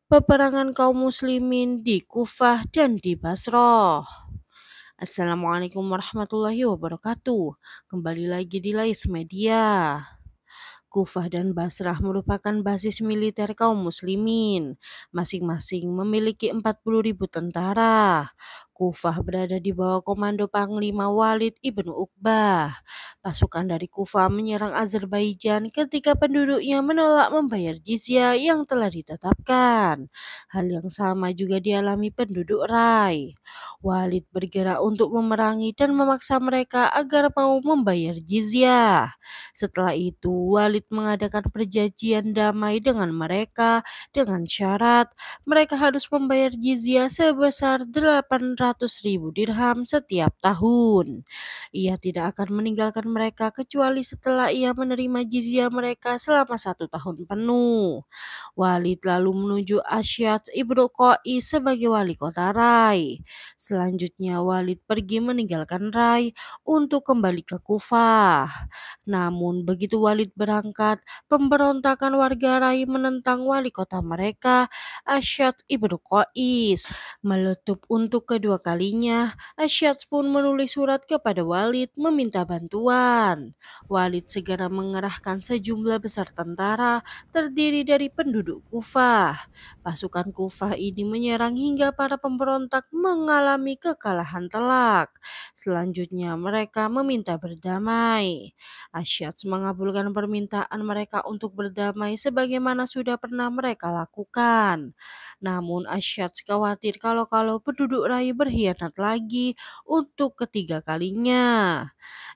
Peperangan kaum muslimin di Kufah dan di Basrah. Assalamualaikum warahmatullahi wabarakatuh. Kembali lagi di Lais Media. Kufah dan Basrah merupakan basis militer kaum muslimin. Masing-masing memiliki 40.000 tentara. Kufah berada di bawah komando Panglima Walid ibnu Uqbah. Pasukan dari Kufah menyerang Azerbaijan ketika penduduknya menolak membayar jizyah yang telah ditetapkan. Hal yang sama juga dialami penduduk Rai. Walid bergerak untuk memerangi dan memaksa mereka agar mau membayar jizyah. Setelah itu, Walid mengadakan perjanjian damai dengan mereka dengan syarat mereka harus membayar jizyah sebesar 800.000 dirham setiap tahun. Ia tidak akan meninggalkan mereka kecuali setelah ia menerima jizyah mereka selama 1 tahun penuh. Walid lalu menuju Asyad ibnu Qais sebagai wali kota Rai. Selanjutnya Walid pergi meninggalkan Rai untuk kembali ke Kufah. Namun begitu Walid berangkat, pemberontakan warga Rai menentang wali kota mereka, Asyad ibnu Qais. Meletup untuk kedua kalinya, Asyad pun menulis surat kepada Walid meminta bantuan. Walid segera mengerahkan sejumlah besar tentara terdiri dari penduduk Kufah. Pasukan Kufah ini menyerang hingga para pemberontak mengalami kekalahan telak. Selanjutnya mereka meminta berdamai. Asyad mengabulkan permintaan mereka untuk berdamai sebagaimana sudah pernah mereka lakukan. Namun Asyad khawatir kalau penduduk Rai berkhianat lagi untuk ketiga kalinya.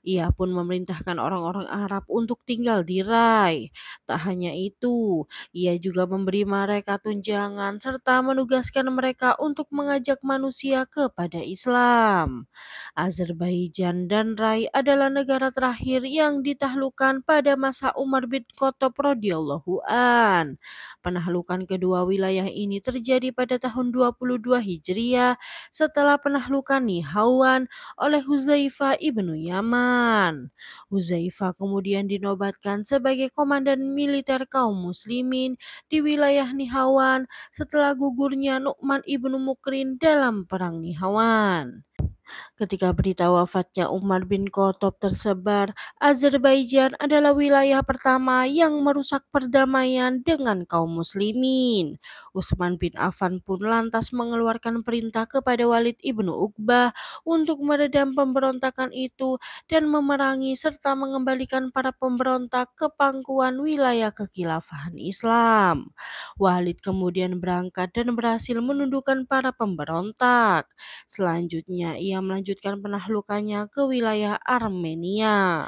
Ia pun memerintahkan orang-orang Arab untuk tinggal di Rai. Tak hanya itu, ia juga memberi mereka tunjangan serta menugaskan mereka untuk mengajak manusia kepada Islam. Azerbaijan dan Rai adalah negara terakhir yang ditaklukkan pada masa Umar bin Khattab radhiyallahu an. Penaklukan kedua wilayah ini terjadi pada tahun 22 Hijriah setelah penaklukan Nihawand oleh Hudzaifah ibnu Yaman. Hudzaifah kemudian dinobatkan sebagai komandan militer kaum muslimin di wilayah Nihawand setelah gugurnya Nu'man ibnu Mukrin dalam perang Nihawand. Ketika berita wafatnya Umar bin Khattab tersebar, Azerbaijan adalah wilayah pertama yang merusak perdamaian dengan kaum muslimin. Utsman bin Affan pun lantas mengeluarkan perintah kepada Walid ibnu Uqbah untuk meredam pemberontakan itu dan memerangi serta mengembalikan para pemberontak ke pangkuan wilayah kekhilafahan Islam. Walid kemudian berangkat dan berhasil menundukkan para pemberontak. Selanjutnya, ia melanjutkan penaklukannya ke wilayah Armenia.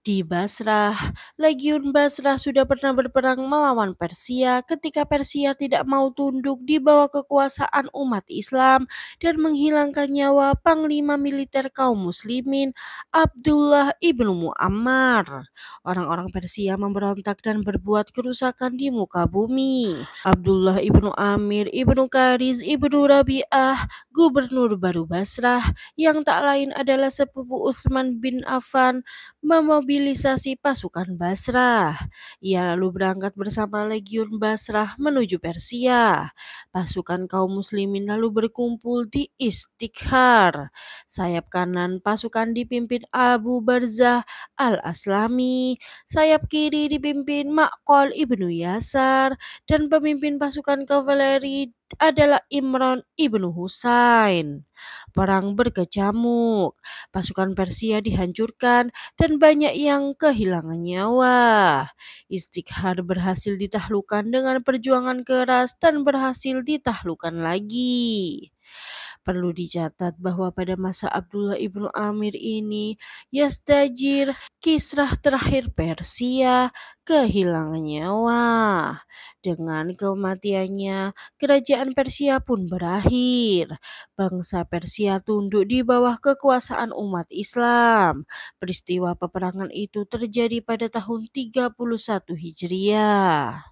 Di Basrah, Legiun Basrah sudah pernah berperang melawan Persia ketika Persia tidak mau tunduk di bawah kekuasaan umat Islam dan menghilangkan nyawa panglima militer kaum muslimin Abdullah ibnu Muammar. Orang-orang Persia memberontak dan berbuat kerusakan di muka bumi. Abdullah ibnu Amir ibnu Kariz ibnu Rabi'ah, gubernur baru Basrah, yang tak lain adalah sepupu Utsman bin Affan, memobilisasi pasukan Basrah. Ia lalu berangkat bersama Legiun Basrah menuju Persia. Pasukan kaum muslimin lalu berkumpul di Istighfar. Sayap kanan pasukan dipimpin Abu Barzah al-Aslami, sayap kiri dipimpin Maqol ibnu Yasar, dan pemimpin pasukan kavaleri adalah Imran ibnu Husain. Perang berkecamuk, pasukan Persia dihancurkan dan banyak yang kehilangan nyawa. Istighfar berhasil ditaklukkan dengan perjuangan keras dan berhasil ditaklukkan lagi. Perlu dicatat bahwa pada masa Abdullah ibnu Amir ini, Yazdajir, Kisrah terakhir Persia, kehilangan nyawa. Dengan kematiannya, kerajaan Persia pun berakhir. Bangsa Persia tunduk di bawah kekuasaan umat Islam. Peristiwa peperangan itu terjadi pada tahun 31 Hijriah.